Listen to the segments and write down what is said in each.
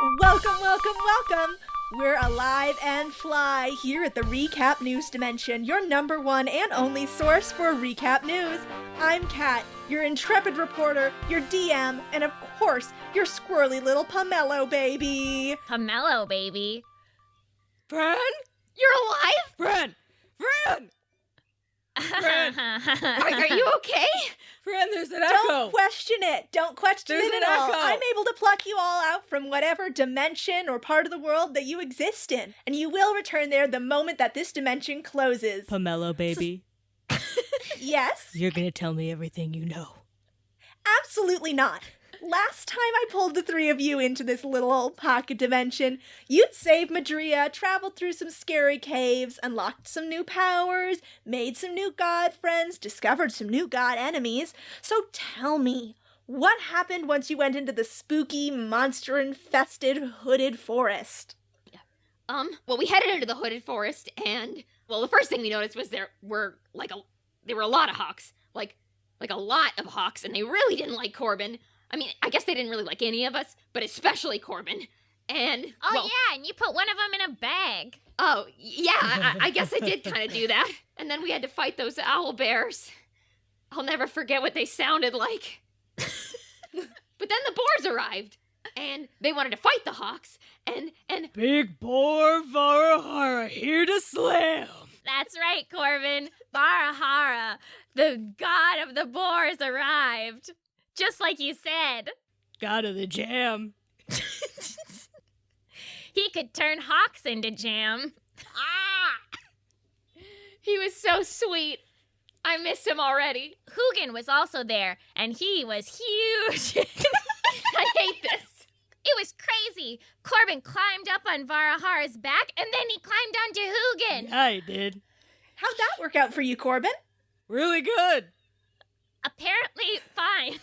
Welcome, welcome, welcome! We're alive and fly here at the Recap News Dimension, your number one and only source for Recap News. I'm Kat, your intrepid reporter, your DM, and of course, your squirrely little Pomelo baby. Pomelo baby? Fran? You're alive? Fran! Fran! Fran! Are you okay? Fran, there's an echo! Don't question it. Don't question There's it an at all. echo. I'm able to pluck you all out from whatever dimension or part of the world that you exist in, and you will return there the moment that this dimension closes. Pomelo baby, Yes? you're gonna tell me everything you know. Absolutely not. Last time I pulled the three of you into this little old pocket dimension, you'd saved Madria, traveled through some scary caves, unlocked some new powers, made some new god friends, discovered some new god enemies. So tell me, what happened once you went into the spooky, monster-infested, hooded forest? Well, we headed into the hooded forest, and, well, the first thing we noticed was there were a lot of hawks. Like a lot of hawks, and they really didn't like Corbin. I mean, I guess they didn't really like any of us, but especially Corbin. And, Yeah, and you put one of them in a bag. Oh, yeah, I guess I did kind of do that. And then we had to fight those owl bears. I'll never forget what they sounded like. But then the boars arrived, and they wanted to fight the hawks, and Big Boar Varahara here to slam! That's right, Corbin. Barahara, the god of the boars, arrived. Just like you said. God of the jam. He could turn hawks into jam. he was so sweet. I miss him already. Hugin was also there, and he was huge. I hate this. It was crazy. Corbin climbed up on Varahara's back, and then he climbed onto Hugin. Yeah, I did. How'd that work out for you, Corbin? Really good. Apparently fine.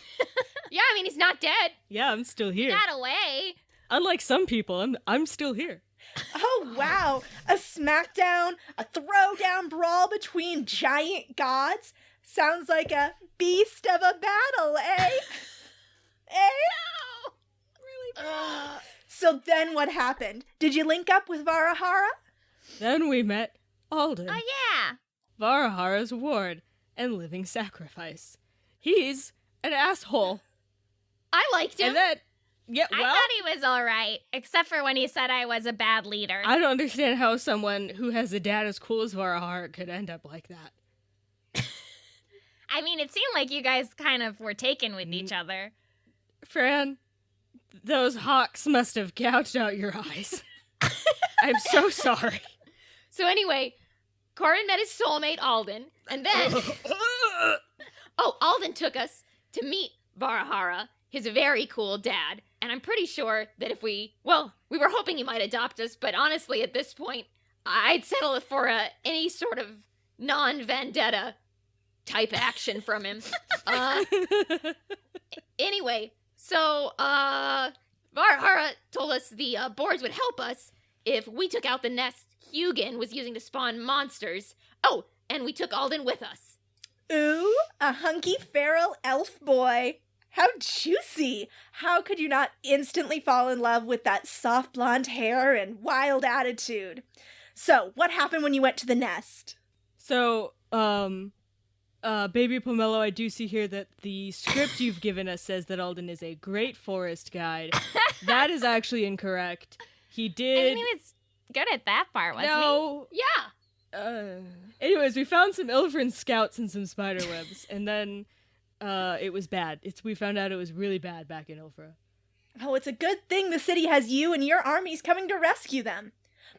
Yeah, I mean, he's not dead. Yeah, I'm still here. Got away. Unlike some people, I'm still here. Oh, wow. A smackdown, a throwdown brawl between giant gods? Sounds like a beast of a battle, eh? So then what happened? Did you link up with Varahara? Then we met Alden, Oh, yeah. Varahara's ward and living sacrifice. He's an asshole. I liked him. And then, yeah, I well, thought he was all right, except for when he said I was a bad leader. I don't understand how someone who has a dad as cool as Varahara could end up like that. I mean, it seemed like you guys kind of were taken with each other. Fran, those hawks must have gouged out your eyes. I'm so sorry. So anyway, Corbin met his soulmate, Alden, and then... Alden took us to meet Varahara, his very cool dad, and I'm pretty sure that if we were hoping he might adopt us, but honestly, at this point, I'd settle for any sort of non-vendetta type action from him. Anyway, so, Varahara told us the boards would help us if we took out the nest Hugin was using to spawn monsters. Oh, and we took Alden with us. Ooh, a hunky feral elf boy. How juicy! How could you not instantly fall in love with that soft blonde hair and wild attitude? So, what happened when you went to the nest? So, Baby Pomelo, I do see here that the script you've given us says that Alden is a great forest guide. That is actually incorrect. He I did... mean, he was good at that part, wasn't no. Yeah. Anyways, we found some Ilfrin scouts and some spider webs, and then it was bad. We found out it was really bad back in Ilfra. Oh, it's a good thing the city has you and your armies coming to rescue them.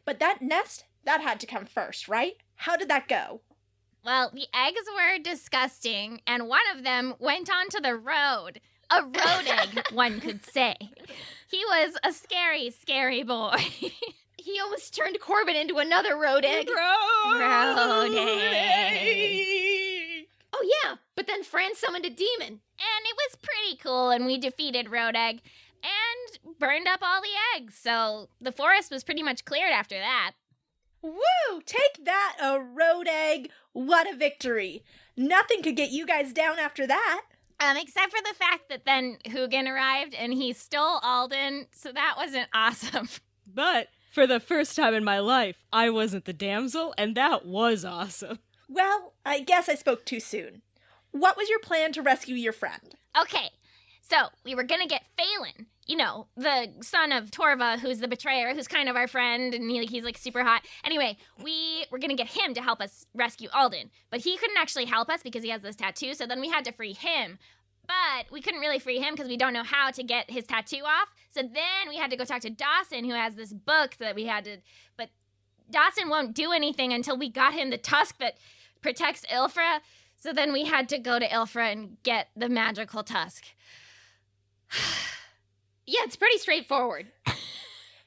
But that nest, that had to come first, right? How did that go? Well, the eggs were disgusting, and one of them went onto the road. A road egg, one could say. He was a scary, scary boy. He almost turned Corbin into another road egg. Road egg. Oh, yeah, but then Fran summoned a demon. And it was pretty cool, and we defeated Road Egg and burned up all the eggs, so the forest was pretty much cleared after that. Woo! Take that, a road egg. What a victory. Nothing could get you guys down after that. Except for the fact that then Hugin arrived and he stole Alden, so that wasn't awesome. But for the first time in my life, I wasn't the damsel, and that was awesome. Well, I guess I spoke too soon. What was your plan to rescue your friend? Okay, so we were gonna get Phelan, you know, the son of Torva, who's the betrayer, who's kind of our friend, and he's like super hot. Anyway, we were gonna get him to help us rescue Alden, but he couldn't actually help us because he has this tattoo, so then we had to free him. But we couldn't really free him because we don't know how to get his tattoo off. So then we had to go talk to Dawson, who has this book that we had to... But Dawson won't do anything until we got him the tusk that protects Ilfra. So then we had to go to Ilfra and get the magical tusk. Yeah, it's pretty straightforward.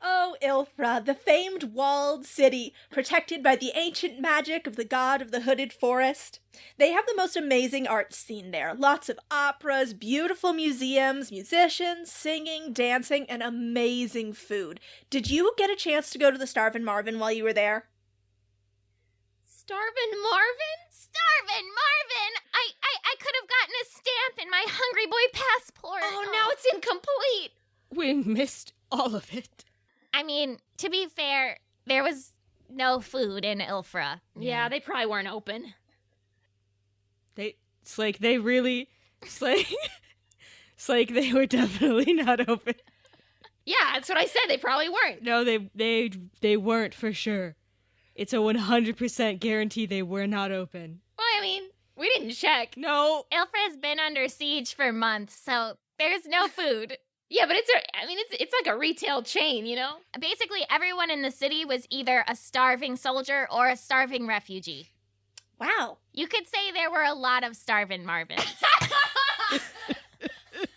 Oh, Ilfra, the famed walled city, protected by the ancient magic of the god of the hooded forest. They have the most amazing art scene there. Lots of operas, beautiful museums, musicians, singing, dancing, and amazing food. Did you get a chance to go to the Starvin' Marvin while you were there? Starvin' Marvin? Starvin' Marvin! I could have gotten a stamp in my Hungry Boy passport. Oh, now it's incomplete. We missed all of it. I mean, to be fair, there was no food in Ilfra. Yeah, they probably weren't open. It's like they were definitely not open. Yeah, that's what I said. They probably weren't. No, they weren't for sure. It's a 100% guarantee they were not open. Well, I mean, we didn't check. No. Ilfra's been under siege for months, so there's no food. Yeah, but it's like a retail chain, you know? Basically, everyone in the city was either a starving soldier or a starving refugee. Wow. You could say there were a lot of starving Marvins.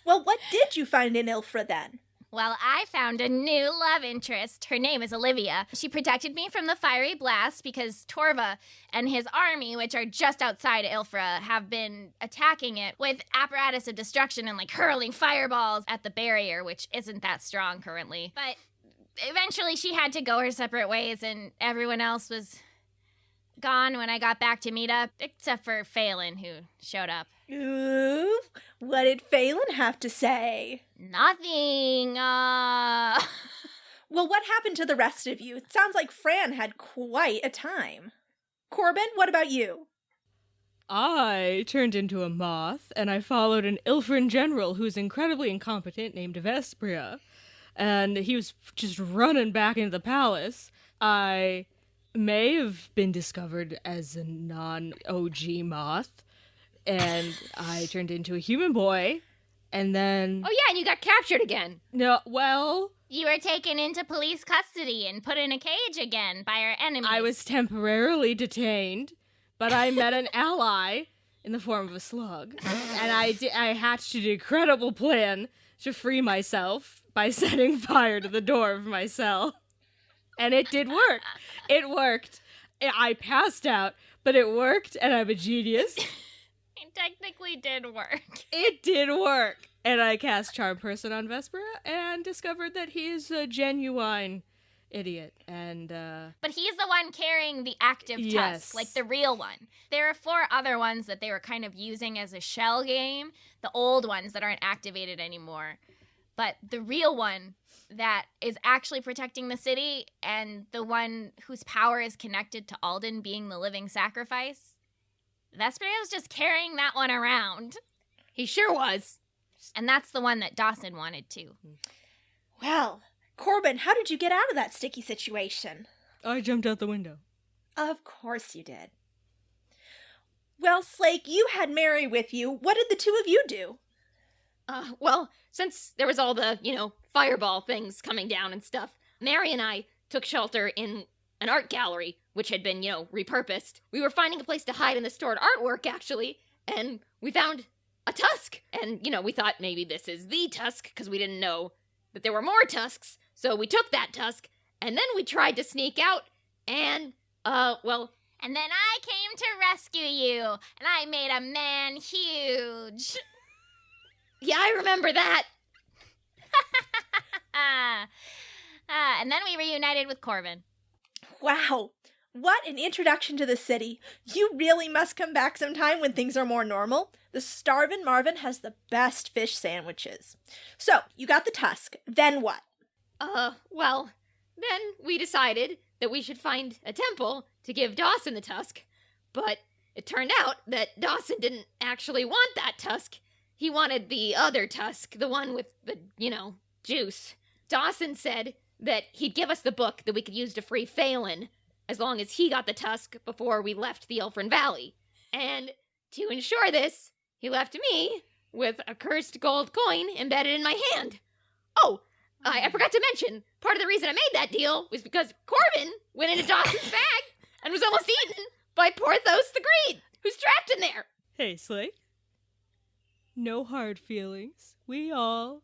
Well, what did you find in Ilfra then? Well, I found a new love interest. Her name is Olivia. She protected me from the fiery blast because Torva and his army, which are just outside Ilfra, have been attacking it with apparatus of destruction and like hurling fireballs at the barrier, which isn't that strong currently. But eventually she had to go her separate ways and everyone else was gone when I got back to meet up, except for Phelan, who showed up. Ooh, what did Phelan have to say? Nothing. Well, what happened to the rest of you? It sounds like Fran had quite a time. Corbin, what about you? I turned into a moth, and I followed an Ilfrin general who's incredibly incompetent named Vespria, and he was just running back into the palace. I may have been discovered as a non-OG moth, and I turned into a human boy, and then... Oh, yeah, and you got captured again. No, well... You were taken into police custody and put in a cage again by our enemies. I was temporarily detained, but I met an ally in the form of a slug, and I hatched an incredible plan to free myself by setting fire to the door of my cell. And it did work. It worked. I passed out, but it worked, and I'm a genius. It technically did work. It did work. And I cast Charm Person on Vespera and discovered that he is a genuine idiot. And, But he's the one carrying the active Yes. tusk, like the real one. There are 4 other ones that they were kind of using as a shell game, the old ones that aren't activated anymore. But the real one that is actually protecting the city and the one whose power is connected to Alden being the living sacrifice, Vesperia was just carrying that one around. He sure was. And that's the one that Dawson wanted too. Well, Corbin, how did you get out of that sticky situation? I jumped out the window. Of course you did. Well, Slake, you had Mary with you. What did the two of you do? Well, since there was all the, fireball things coming down and stuff, Mary and I took shelter in an art gallery, which had been, repurposed. We were finding a place to hide in the stored artwork, actually, and we found a tusk. And, we thought maybe this is the tusk, because we didn't know that there were more tusks. So we took that tusk, and then we tried to sneak out, and, And then I came to rescue you, and I made a man huge. yeah, I remember that. And then we reunited with Corbin. Wow, what an introduction to the city. You really must come back sometime when things are more normal. The Starvin' Marvin has the best fish sandwiches. So, you got the tusk. Then what? Well, then we decided that we should find a temple to give Dawson the tusk. But it turned out that Dawson didn't actually want that tusk. He wanted the other tusk, the one with the, juice. Dawson said that he'd give us the book that we could use to free Phelan, as long as he got the tusk before we left the Ilfrin Valley. And to ensure this, he left me with a cursed gold coin embedded in my hand. Oh, I forgot to mention, part of the reason I made that deal was because Corbin went into Dawson's bag and was almost eaten by Porthos the Great, who's trapped in there. Hey, Slay. No hard feelings. We all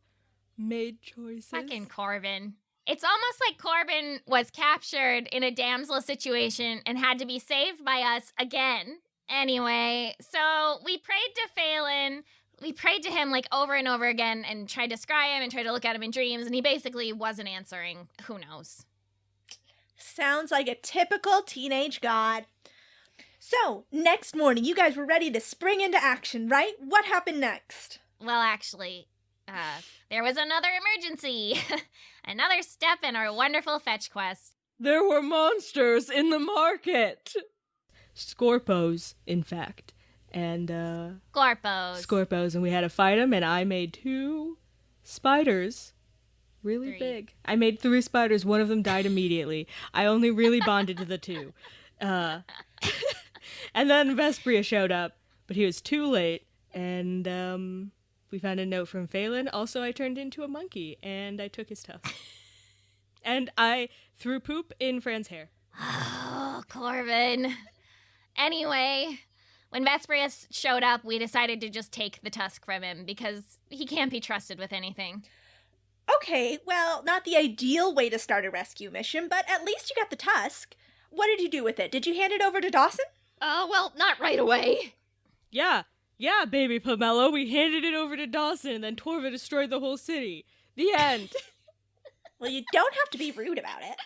made choices. Fucking Corbin. It's almost like Corbin was captured in a damsel situation and had to be saved by us again. Anyway, so we prayed to Phelan. We prayed to him like over and over again and tried to scry him and tried to look at him in dreams, and he basically wasn't answering. Who knows? Sounds like a typical teenage god. So, next morning, you guys were ready to spring into action, right? What happened next? Well, actually, there was another emergency. Another step in our wonderful fetch quest. There were monsters in the market. Scorpos, in fact. And, Scorpos, and we had to fight them, and I made 2 spiders. Really 3. big. I made 3 spiders. One of them died immediately. I only really bonded to the 2. And then Vespria showed up, but he was too late, and, we found a note from Phelan. Also, I turned into a monkey, and I took his tusk. And I threw poop in Fran's hair. Oh, Corbin. Anyway, when Vespria showed up, we decided to just take the tusk from him because he can't be trusted with anything. Okay, well, not the ideal way to start a rescue mission, but at least you got the tusk. What did you do with it? Did you hand it over to Dawson? Well, not right away. Yeah, baby Pomelo, we handed it over to Dawson, and then Torva destroyed the whole city. The end. Well, you don't have to be rude about it.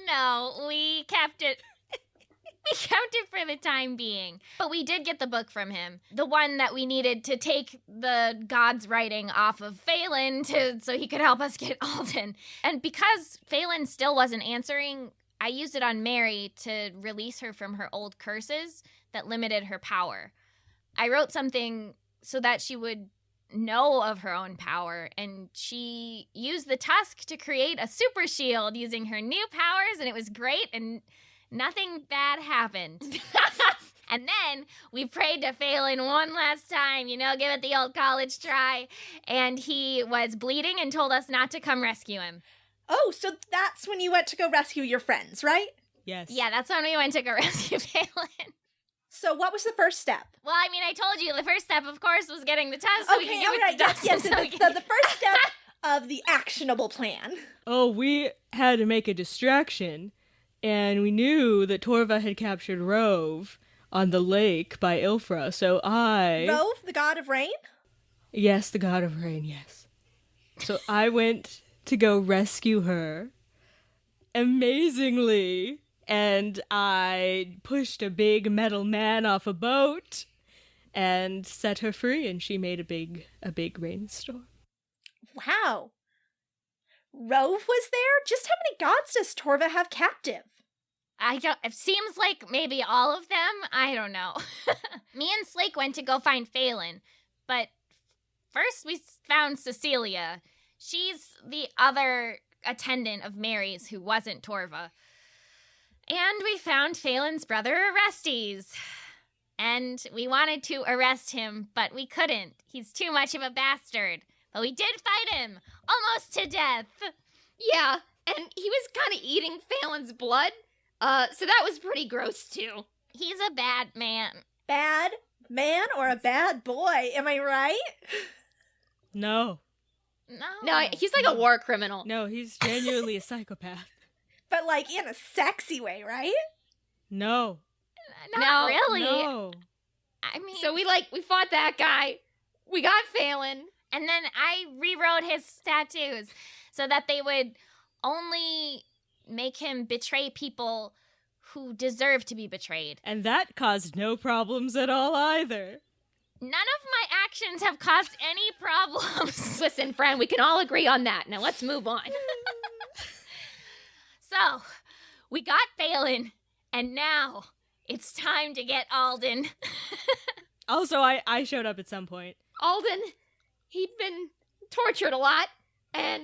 No, we kept it. We kept it for the time being. But we did get the book from him. The one that we needed to take the god's writing off of Phelan so he could help us get Alden. And because Phelan still wasn't answering, I used it on Mary to release her from her old curses that limited her power. I wrote something so that she would know of her own power, and she used the tusk to create a super shield using her new powers, and it was great, and nothing bad happened. And then we prayed to Phelan one last time, give it the old college try, and he was bleeding and told us not to come rescue him. Oh, so that's when you went to go rescue your friends, right? Yes. Yeah, that's when we went to go rescue Phelan. So what was the first step? Well, I told you the first step, of course, was getting the tusk. So we Okay, could give all it right, to yes, Dawson yes. The first step of the actionable plan. Oh, we had to make a distraction, and we knew that Torva had captured Rove on the lake by Ilfra, so Rove, the god of rain? Yes, the god of rain, yes. So I went to go rescue her. Amazingly. And I pushed a big metal man off a boat and set her free, and she made a big rainstorm. Wow. Rove was there? Just how many gods does Torva have captive? It seems like maybe all of them. I don't know. Me and Slake went to go find Phelan, but first we found Cecilia. She's the other attendant of Mary's who wasn't Torva. And we found Phelan's brother Orestes. And we wanted to arrest him, but we couldn't. He's too much of a bastard. But we did fight him, almost to death. Yeah, and he was kind of eating Phelan's blood, so that was pretty gross too. He's a bad man. Bad man or a bad boy, am I right? No, No, he's like a war criminal. no, he's genuinely a psychopath. But like in a sexy way, right? No. Not No, really. No. I mean, So we fought that guy. We got Phelan. and then I rewrote his tattoos so that they would only make him betray people who deserve to be betrayed. And that caused no problems at all either. None of my actions have caused any problems. Listen, friend, we can all agree on that. Now let's move on. So, we got Phelan, and now it's time to get Alden. Also, I showed up at some point. Alden, he'd been tortured a lot, and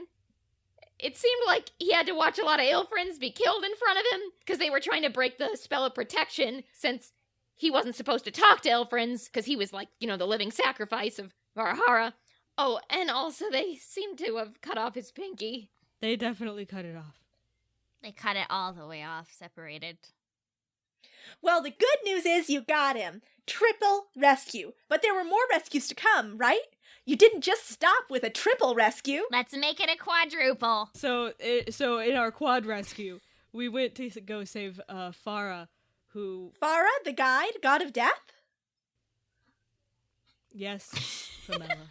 it seemed like he had to watch a lot of Ilfrins be killed in front of him because they were trying to break the spell of protection since he wasn't supposed to talk to Ilfrins because he was like, the living sacrifice of Varahara. Oh, and also they seem to have cut off his pinky. They definitely cut it off. They cut it all the way off, separated. Well, the good news is you got him. Triple rescue. But there were more rescues to come, right? You didn't just stop with a triple rescue. Let's make it a quadruple. So in our quad rescue, we went to go save Farah, who... Farah, the guide, god of death? Yes, Pamela.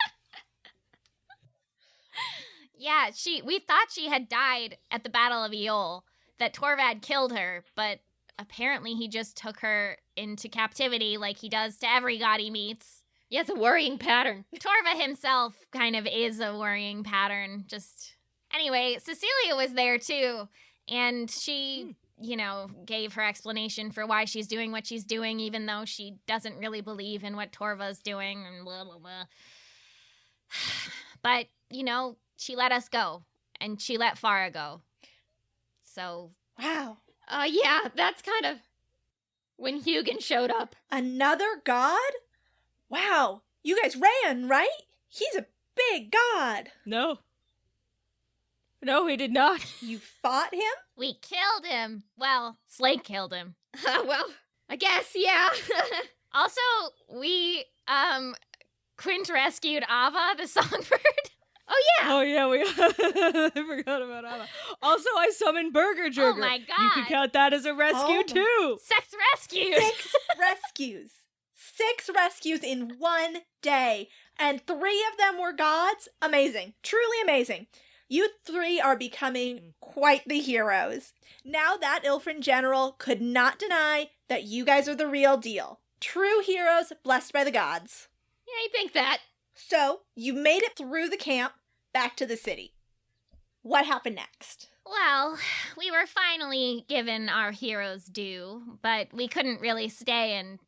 Yeah, we thought she had died at the Battle of Eol, that Torvad killed her, but apparently he just took her into captivity like he does to every god he meets. Yeah, it's a worrying pattern. Torva himself kind of is a worrying pattern. Anyway, Cecilia was there too, and she, gave her explanation for why she's doing what she's doing, even though she doesn't really believe in what Torva's doing, and blah, blah, blah. But, she let us go, and she let Farah go. So... Wow. Yeah, that's kind of when Hugin showed up. Another god? Wow. You guys ran, right? He's a big god. No, he did not. You fought him? we killed him. Well, Slake killed him. Well, I guess, yeah. Also, we, Quint rescued Ava, the songbird. Oh, yeah. Oh, yeah, I forgot about Ava. Also, I summoned Burger Jerger. Oh, my God. You could count that as a rescue, too. Sex rescue. 6 rescues. 6 rescues in one day. And 3 of them were gods. Amazing. Truly amazing. You 3 are becoming quite the heroes. Now that Ilfrin General could not deny that you guys are the real deal. True heroes blessed by the gods. Yeah, you think that. So, you made it through the camp, back to the city. What happened next? Well, we were finally given our heroes' due, but we couldn't really stay and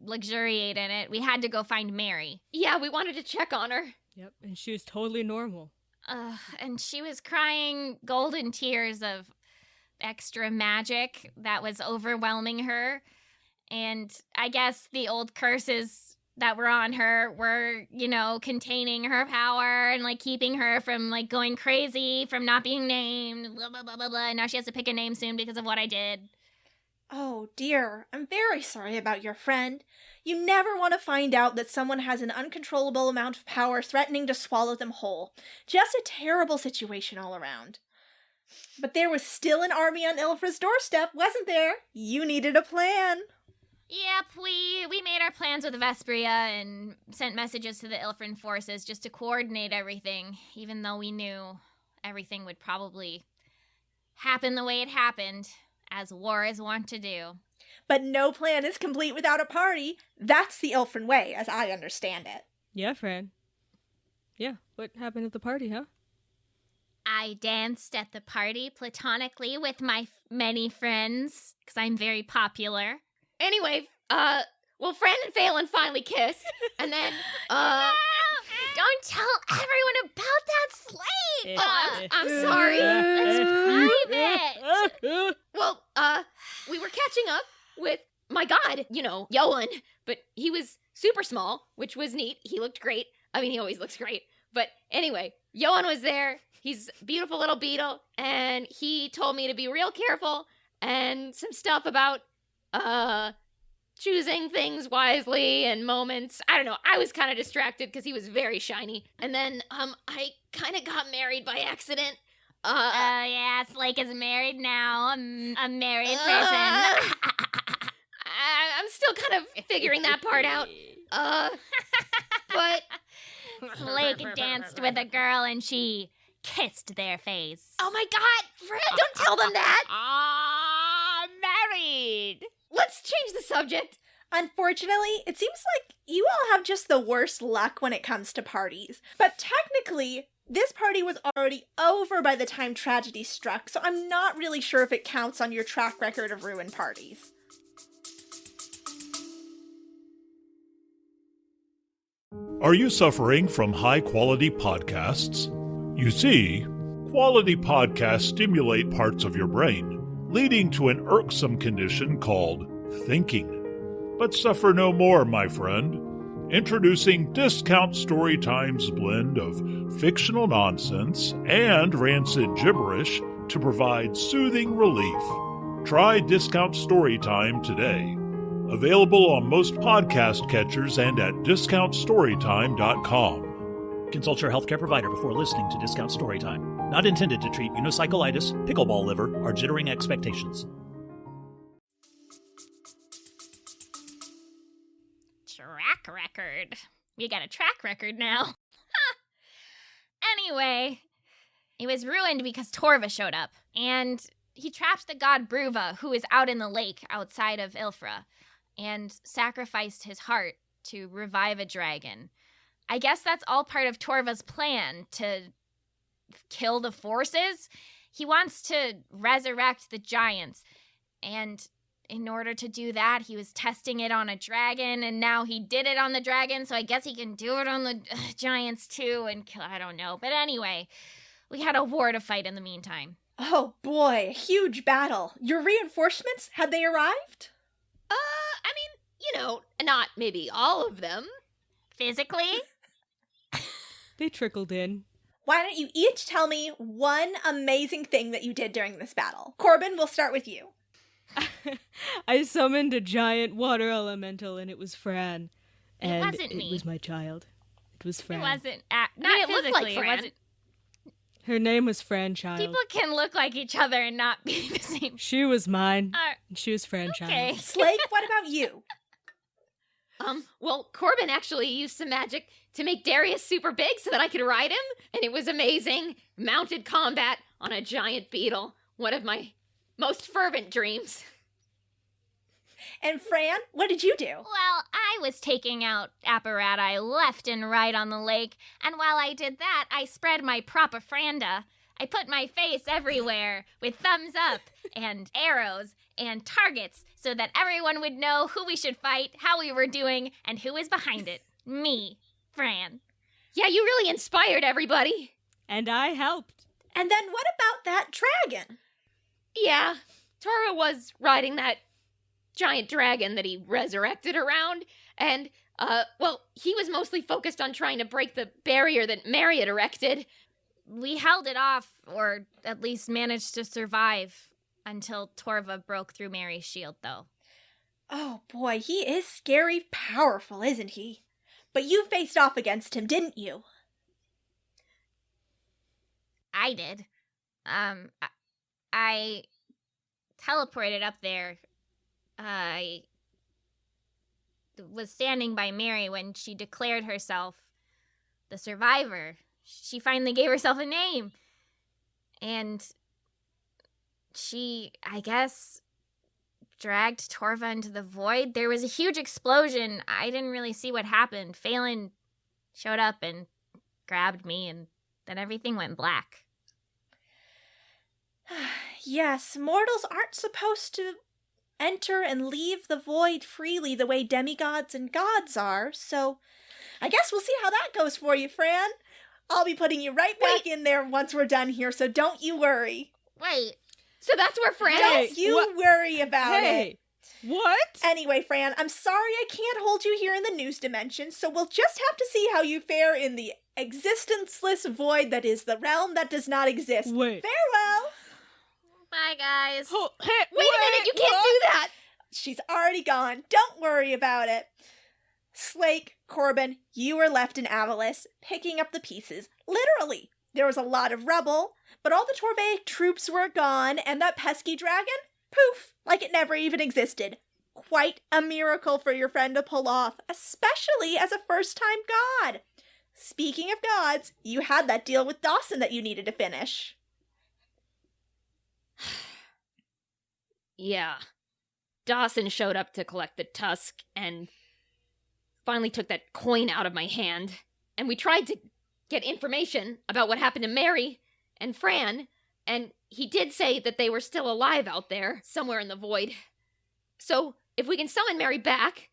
luxuriate in it. We had to go find Mary. Yeah, we wanted to check on her. Yep, and she was totally normal. And she was crying golden tears of extra magic that was overwhelming her. And I guess the old curses that were on her were, containing her power and, keeping her from, going crazy, from not being named, blah, blah, blah, blah, blah. And now she has to pick a name soon because of what I did. Oh, dear. I'm very sorry about your friend. You never want to find out that someone has an uncontrollable amount of power threatening to swallow them whole. Just a terrible situation all around. But there was still an army on Ilfra's doorstep, wasn't there? You needed a plan. Yep, we made our plans with Vespria and sent messages to the Ilfrin forces just to coordinate everything, even though we knew everything would probably happen the way it happened, as war is wont to do. But no plan is complete without a party. That's the Ilfrin way, as I understand it. Yeah, Fran. Yeah, what happened at the party, huh? I danced at the party platonically with my many friends, because I'm very popular. Anyway, well, Fran and Phelan finally kissed, and then, No! Don't tell everyone about that slate! I'm sorry. That's private! Well, we were catching up with my god, Yoan, but he was super small, which was neat. He looked great. I mean, he always looks great. But anyway, Yoan was there. He's a beautiful little beetle, and he told me to be real careful and some stuff about, choosing things wisely and moments. I don't know. I was kind of distracted because he was very shiny. And then, I kind of got married by accident. Yeah, Slake is married now. I'm a married person. I'm still kind of figuring that part out. But Slake danced with a girl and she kissed their face. oh my god, Fran, don't tell them that. Married! Let's change the subject. Unfortunately, it seems like you all have just the worst luck when it comes to parties. But technically, this party was already over by the time tragedy struck, so I'm not really sure if it counts on your track record of ruined parties. Are you suffering from high-quality podcasts? You see, quality podcasts stimulate parts of your brain, leading to an irksome condition called thinking. But suffer no more, my friend. Introducing Discount Storytime's blend of fictional nonsense and rancid gibberish to provide soothing relief. Try Discount Storytime today. Available on most podcast catchers and at discountstorytime.com. Consult your healthcare provider before listening to Discount Storytime. Not intended to treat unicyclitis, pickleball liver, or jittering expectations. Track record. We got a track record now. Anyway, it was ruined because Torva showed up, and he trapped the god Bruva, who is out in the lake outside of Ilfra, and sacrificed his heart to revive a dragon. I guess that's all part of Torva's plan, to kill the forces. He wants to resurrect the giants, and in order to do that, he was testing it on a dragon, and now he did it on the dragon, so I guess he can do it on the giants too, and kill, I don't know. But anyway, we had a war to fight in the meantime. Oh boy, a huge battle. Your reinforcements, had they arrived? I mean, not maybe all of them. Physically? They trickled in. Why don't you each tell me one amazing thing that you did during this battle? Corbin, we'll start with you. I summoned a giant water elemental, and it was Fran. And wasn't me. It was my child. It was Fran. It wasn't, I not mean, it looked physically, like Fran. it wasn't. Her name was Fran Child. People can look like each other and not be the same. She was mine. Uh, She was Fran okay. Child. Slake, what about you? Well, Corbin actually used some magic to make Darius super big so that I could ride him, and it was amazing. Mounted combat on a giant beetle. One of my most fervent dreams. And Fran, what did you do? Well, I was taking out apparati left and right on the lake, and while I did that, I spread my propaganda. I put my face everywhere with thumbs up and arrows and targets so that everyone would know who we should fight, how we were doing, and who was behind it. Me, Fran. Yeah, you really inspired everybody. And I helped. And then what about that dragon? Yeah, Tora was riding that giant dragon that he resurrected around, and, he was mostly focused on trying to break the barrier that Mary had erected. We held it off, or at least managed to survive, until Torva broke through Mary's shield, though. Oh boy, he is scary powerful, isn't he? But you faced off against him, didn't you? I did. I teleported up there. I was standing by Mary when she declared herself the survivor. She finally gave herself a name. And she, I guess, dragged Torva into the void. There was a huge explosion. I didn't really see what happened. Phelan showed up and grabbed me, and then everything went black. Yes, mortals aren't supposed to enter and leave the void freely the way demigods and gods are, so I guess we'll see how that goes for you, Fran. I'll be putting you right back in there once we're done here, so don't you worry. Wait. So that's where Fran Don't is. you worry about it. Hey, what? Anyway, Fran, I'm sorry I can't hold you here in the news dimension, so we'll just have to see how you fare in the existenceless void that is the realm that does not exist. Wait. Farewell! Bye, guys. Oh, hey, Wait a minute, you can't do that! She's already gone. Don't worry about it. Slake, Corbin, you were left in Avalis, picking up the pieces. Literally. There was a lot of rubble, but all the Torvaic troops were gone, and that pesky dragon? Poof! Like it never even existed. Quite a miracle for your friend to pull off, especially as a first-time god. Speaking of gods, you had that deal with Dawson that you needed to finish. Yeah. Dawson showed up to collect the tusk and finally took that coin out of my hand. And we tried to get information about what happened to Mary and Fran, and he did say that they were still alive out there, somewhere in the void. So, if we can summon Mary back,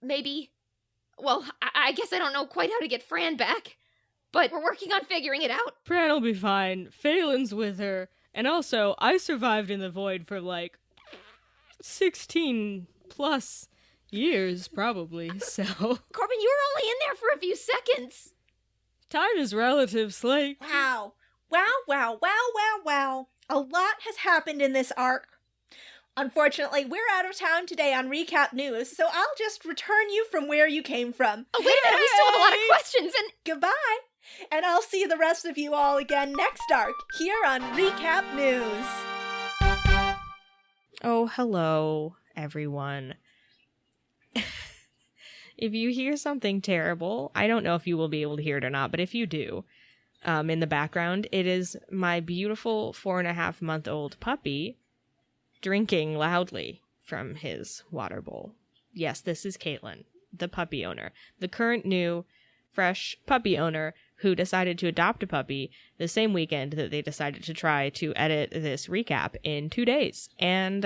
maybe... Well, I guess I don't know quite how to get Fran back, but we're working on figuring it out. Fran will be fine. Phelan's with her. And also, I survived in the void for 16 plus years, probably, so... Corbin, you were only in there for a few seconds. Time is relative, Slate. Wow. Wow. A lot has happened in this arc. Unfortunately, we're out of town today on Recap News, so I'll just return you from where you came from. Oh, wait a minute, we still have a lot of questions, and... Goodbye! And I'll see the rest of you all again next arc, here on Recap News. Oh, hello, everyone. If you hear something terrible, I don't know if you will be able to hear it or not, but if you do, in the background, it is my beautiful 4.5-month-old puppy drinking loudly from his water bowl. Yes, this is Caitlin, the puppy owner, the current new, fresh puppy owner who decided to adopt a puppy the same weekend that they decided to try to edit this recap in 2 days. And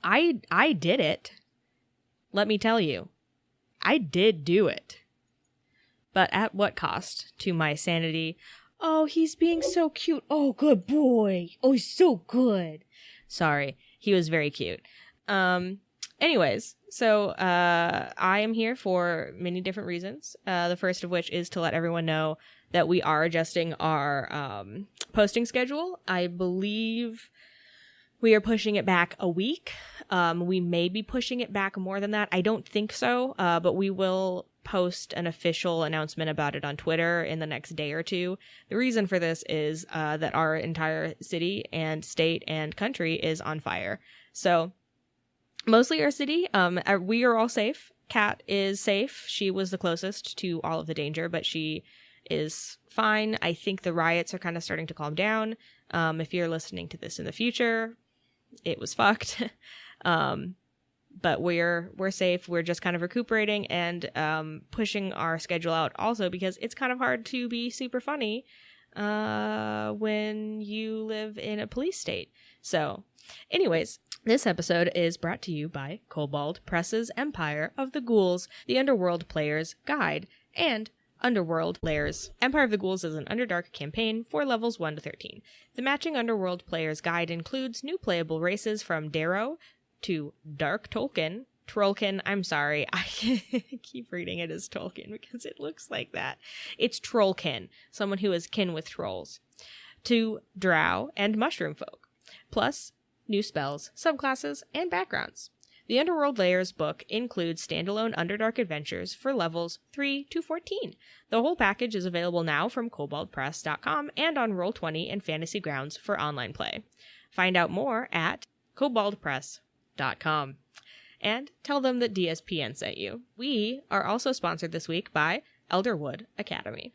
I did it. Let me tell you, I did do it. But at what cost to my sanity? Oh, he's being so cute. Oh, good boy. Oh, he's so good. Sorry, he was very cute. Anyways, so I am here for many different reasons. The first of which is to let everyone know that we are adjusting our posting schedule. I believe we are pushing it back a week. We may be pushing it back more than that. I don't think so, but we will post an official announcement about it on Twitter in the next day or two. The reason for this is that our entire city and state and country is on fire. So mostly our city. We are all safe. Kat is safe. She was the closest to all of the danger, but she is fine. I think the riots are kind of starting to calm down. If you're listening to this in the future, it was fucked. But we're safe. We're just kind of recuperating and pushing our schedule out also because it's kind of hard to be super funny when you live in a police state. So anyways, this episode is brought to you by Kobold Press's Empire of the Ghouls, the Underworld Player's Guide, and Underworld Layers. Empire of the Ghouls is an Underdark campaign for levels 1 to 13. The matching Underworld Player's Guide includes new playable races from Darrow to Dark Tolkien. Trollkin, I'm sorry, I keep reading it as Tolkien because it looks like that. It's Trollkin, someone who is kin with trolls. To Drow and Mushroom Folk. Plus, new spells, subclasses, and backgrounds. The Underworld Layers book includes standalone Underdark adventures for levels 3 to 14. The whole package is available now from KoboldPress.com and on Roll20 and Fantasy Grounds for online play. Find out more at KoboldPress.com. And tell them that DSPN sent you. We are also sponsored this week by Elderwood Academy.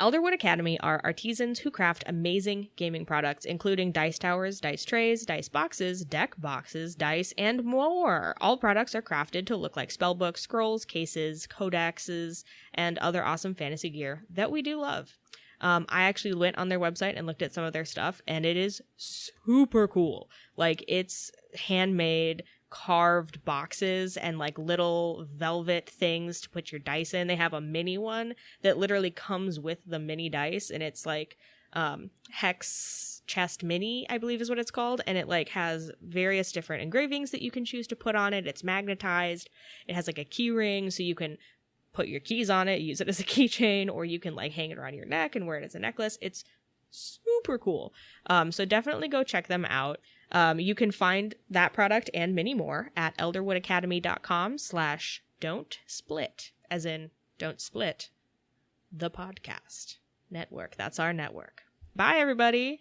Elderwood Academy are artisans who craft amazing gaming products, including dice towers, dice trays, dice boxes, deck boxes, dice, and more. All products are crafted to look like spellbooks, scrolls, cases, codexes, and other awesome fantasy gear that we do love. I actually went on their website and looked at some of their stuff, and it is super cool. Like, it's handmade, carved boxes and like little velvet things to put your dice in. They have a mini one that literally comes with the mini dice, and it's like Hex Chest Mini, I believe is what it's called, and it like has various different engravings that you can choose to put on it. It's magnetized. It has like a key ring, so you can put your keys on it, use it as a keychain, or you can like hang it around your neck and wear it as a necklace. It's super cool. So definitely go check them out. You can find that product and many more at elderwoodacademy.com/don't split, as in don't split the podcast network. That's our network. Bye, everybody.